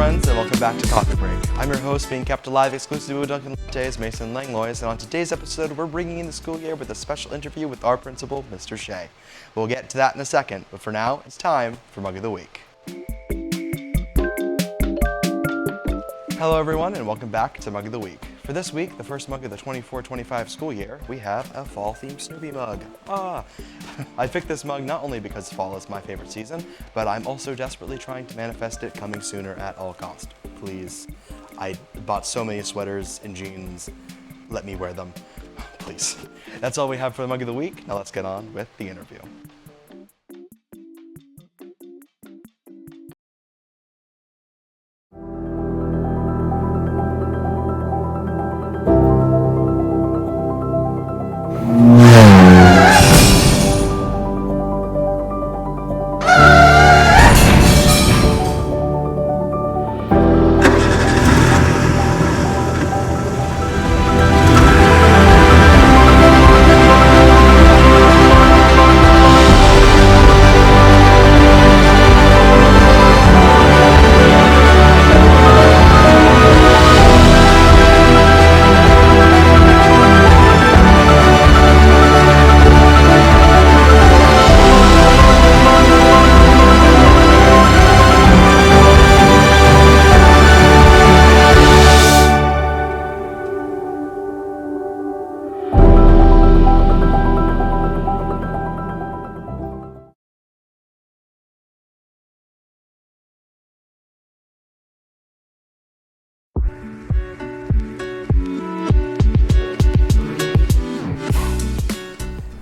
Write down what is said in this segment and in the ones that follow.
friends, and welcome back to Coffee Break. I'm your host, being kept alive exclusively with Dunkin' Lattes, Mason Langlois, and on today's episode, we're bringing in the school year with a special interview with our principal, Mr. Shea. We'll get to that in a second, but for now, it's time for Mug of the Week. Hello everyone, and welcome back to Mug of the Week. For this week, the first mug of the 24-25 school year, we have a fall-themed Snoopy mug. I picked this mug not only because fall is my favorite season, but I'm also desperately trying to manifest it coming sooner at all cost. Please. I bought so many sweaters and jeans. Let me wear them. Please. That's all we have for the Mug of the Week. Now let's get on with the interview.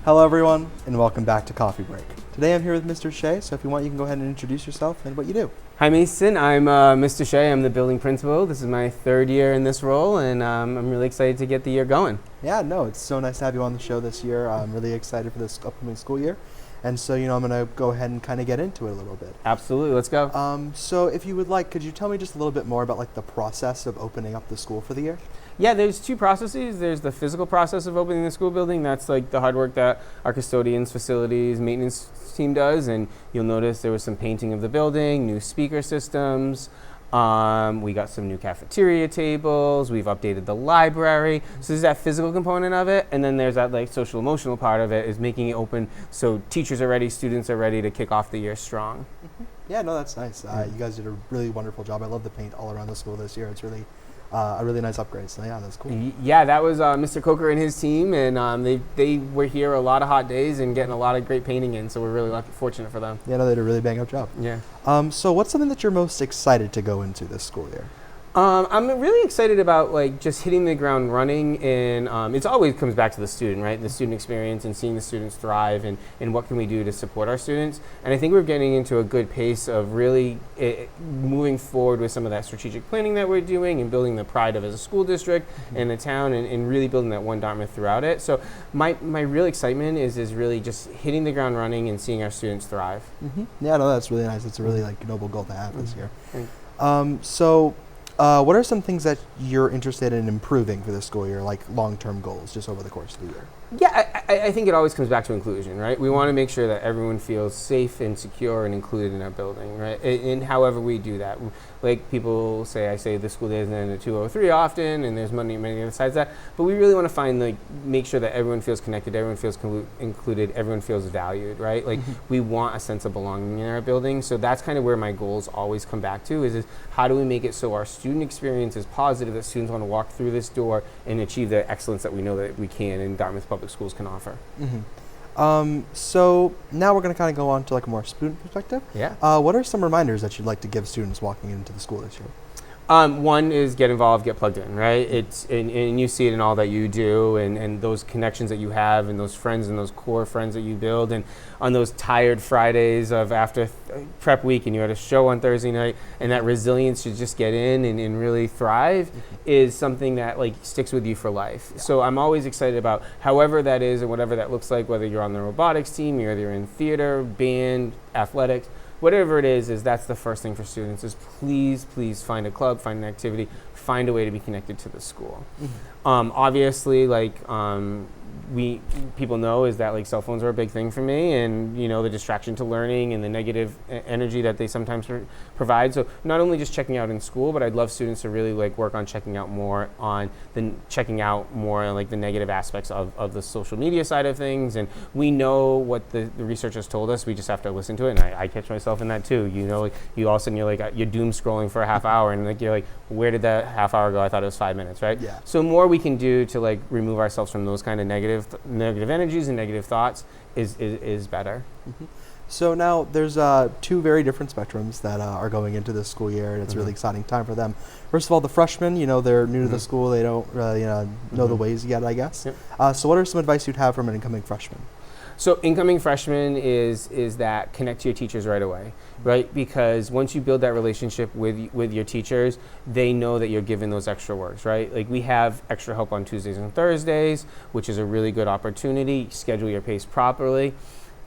Hello everyone, and welcome back to Coffee Break. Today I'm here with Mr. Shea, so if you want you can go ahead and introduce yourself and what you do. Hi Mason, I'm Mr. Shea. I'm the building principal. This is my third year in this role, and I'm really excited to get the year going. Yeah, no, it's so nice to have you on the show this year. I'm really excited for this upcoming school year. And so, I'm going to go ahead and kind of get into it a little bit. Absolutely, let's go. So if you would like, could you tell me just a little bit more about the process of opening up the school for the year? Yeah, there's two processes. There's the physical process of opening the school building. That's the hard work that our custodians, facilities, maintenance team does. And you'll notice there was some painting of the building, new speaker systems. We got some new cafeteria tables. We've updated the library. So there's that physical component of it. And then there's that social emotional part of it, is making it open so teachers are ready, students are ready to kick off the year strong. Mm-hmm. Yeah, no, that's nice. You guys did a really wonderful job. I love the paint all around the school this year. It's really a really nice upgrade. So yeah, that's cool. Yeah, that was Mr. Coker and his team, and they were here a lot of hot days and getting a lot of great painting in. So we're really fortunate for them. Yeah, no, they did a really bang up job. Yeah. So what's something that you're most excited to go into this school year? I'm really excited about just hitting the ground running, and it always comes back to the student, right? The student experience and seeing the students thrive, and what can we do to support our students. And I think we're getting into a good pace of really moving forward with some of that strategic planning that we're doing and building the pride of as a school district and the town, and really building that one Dartmouth throughout it. So my real excitement is really just hitting the ground running and seeing our students thrive. Mm-hmm. Yeah, no, that's really nice. It's a really noble goal to have this year. What are some things that you're interested in improving for this school year, like long-term goals, just over the course of the year? Yeah, I think it always comes back to inclusion, right? We want to make sure that everyone feels safe and secure and included in our building, right? And however we do that. Like people say, I say the school day isn't in a 203 often, and there's many other sides of that. But we really want to make sure that everyone feels connected, everyone feels included, everyone feels valued, right? We want a sense of belonging in our building. So that's kind of where my goals always come back to, is how do we make it so our student experience is positive, that students want to walk through this door and achieve the excellence that we know that we can in Dartmouth Public Schools can offer. Mm-hmm. So now we're going to kind of go on to a more student perspective. Yeah. What are some reminders that you'd like to give students walking into the school this year? One is get involved, get plugged in, right? And you see it in all that you do, and those connections that you have, and those friends and those core friends that you build, and on those tired Fridays of after prep week and you had a show on Thursday night, and that resilience to just get in and really thrive is something that sticks with you for life. Yeah. So I'm always excited about however that is and whatever that looks like, whether you're on the robotics team, you're in theater, band, athletics, whatever it is that's the first thing for students, is please find a club, find an activity, find a way to be connected to the school. Mm-hmm. Obviously, people know is that like cell phones are a big thing for me, and you know, the distraction to learning and the negative energy that they sometimes provide. So not only just checking out in school, but I'd love students to really like work on checking out more like the negative aspects of the social media side of things. And we know what the research has told us. We just have to listen to it. And I catch myself in that too. You know, like you all of a sudden you're doom scrolling for a half hour, and like you're like, where did that half hour go? I thought it was 5 minutes, right? Yeah. So more we can do to like remove ourselves from those kind of negative energies and negative thoughts is better. Mm-hmm. So now there's 2 very different spectrums that are going into this school year, and it's a really exciting time for them. First of all, the freshmen, you know, they're new to the school. They don't really know the ways yet, I guess. Yep. So what are some advice you'd have from an incoming freshman? So incoming freshman is that connect to your teachers right away, right? Because once you build that relationship with your teachers, they know that you're giving those extra works, right? Like we have extra help on Tuesdays and Thursdays, which is a really good opportunity. Schedule your pace properly.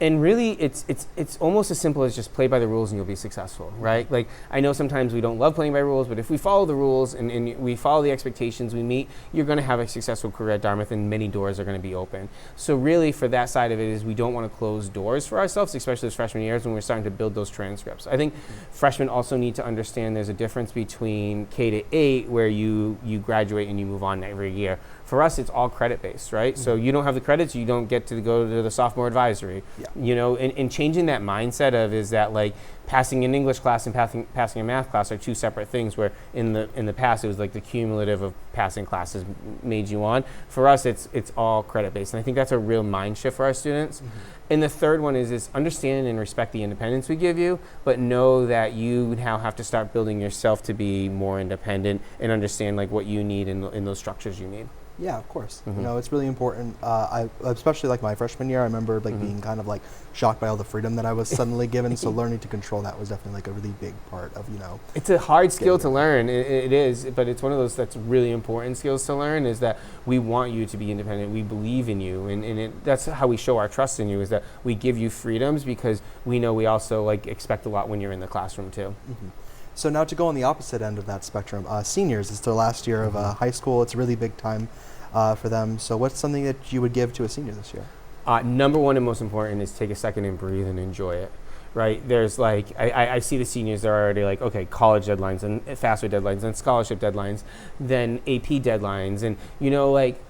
And really, it's almost as simple as just play by the rules and you'll be successful, right? Like, I know sometimes we don't love playing by rules, but if we follow the rules and we follow the expectations we meet, you're going to have a successful career at Dartmouth, and many doors are going to be open. So really, for that side of it, is we don't want to close doors for ourselves, especially those freshman years when we're starting to build those transcripts. I think freshmen also need to understand there's a difference between K-8, where you graduate and you move on every year. For us, it's all credit-based, right? So you don't have the credits, you don't get to go to the sophomore advisory. Yeah. You know, and changing that mindset of is that like passing an English class and passing a math class are 2 separate things, where in the past it was like the cumulative of passing classes made you on. For us, it's all credit-based, and I think that's a real mind shift for our students. Mm-hmm. And the third one is understand and respect the independence we give you, but know that you now have to start building yourself to be more independent and understand like what you need in those structures you need. Yeah, of course. Mm-hmm. You know, it's really important. I especially like my freshman year, I remember like being kind of like shocked by all the freedom that I was suddenly given. So learning to control that was definitely like a really big part of, you know. It's a hard skill to learn. It is, but it's one of those that's really important skills to learn, is that we want you to be independent. We believe in you, and that's how we show our trust in you, is that we give you freedoms because we know we also like expect a lot when you're in the classroom too. Mm-hmm. So now to go on the opposite end of that spectrum, seniors, it's their last year of high school. It's a really big time for them. So what's something that you would give to a senior this year? Number one and most important is take a second and breathe and enjoy it, right? There's like, I see the seniors, they're already like, okay, college deadlines and FAFSA deadlines and scholarship deadlines, then AP deadlines. And, you know, like,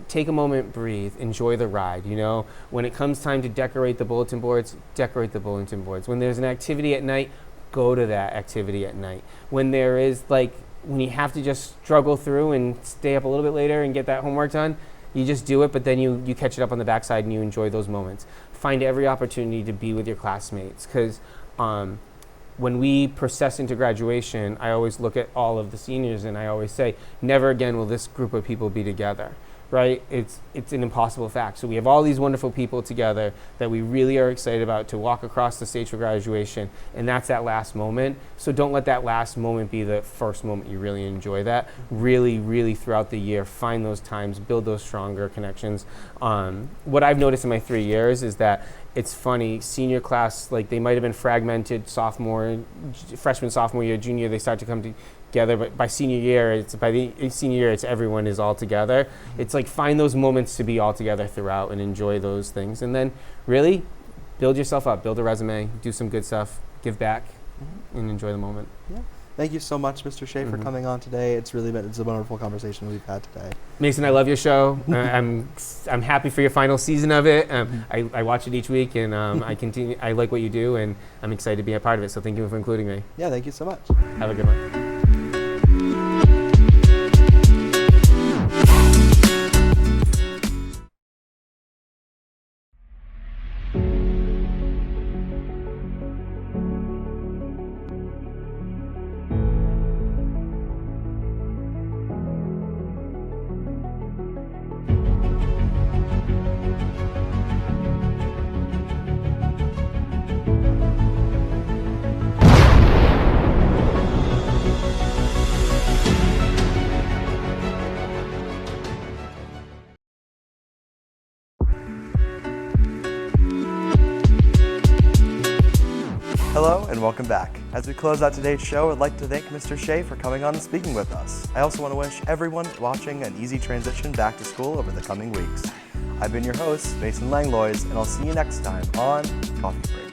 take a moment, breathe, enjoy the ride, you know? When it comes time to decorate the bulletin boards, decorate the bulletin boards. When there's an activity at night, go to that activity at night. When there is like, when you have to just struggle through and stay up a little bit later and get that homework done, you just do it, but then you catch it up on the backside and you enjoy those moments. Find every opportunity to be with your classmates, because when we process into graduation, I always look at all of the seniors and I always say, never again will this group of people be together. Right? It's an impossible fact. So we have all these wonderful people together that we really are excited about to walk across the stage for graduation, and that's that last moment. So don't let that last moment be the first moment you really enjoy that. Really, really throughout the year, find those times, build those stronger connections. What I've noticed in my 3 years is that it's funny, senior class, like they might have been fragmented freshman, sophomore year, junior year, they start to come together, but by senior year, it's everyone is all together. Mm-hmm. It's like find those moments to be all together throughout and enjoy those things. And then really build yourself up, build a resume, do some good stuff, give back, and enjoy the moment. Yeah. Thank you so much, Mr. Shea, for coming on today. It's a wonderful conversation we've had today. Mason, I love your show. I'm happy for your final season of it. I watch it each week, and I like what you do, and I'm excited to be a part of it. So thank you for including me. Yeah, thank you so much. Have a good one. Hello and welcome back. As we close out today's show, I'd like to thank Mr. Shea for coming on and speaking with us. I also want to wish everyone watching an easy transition back to school over the coming weeks. I've been your host, Mason Langlois, and I'll see you next time on Coffee Break.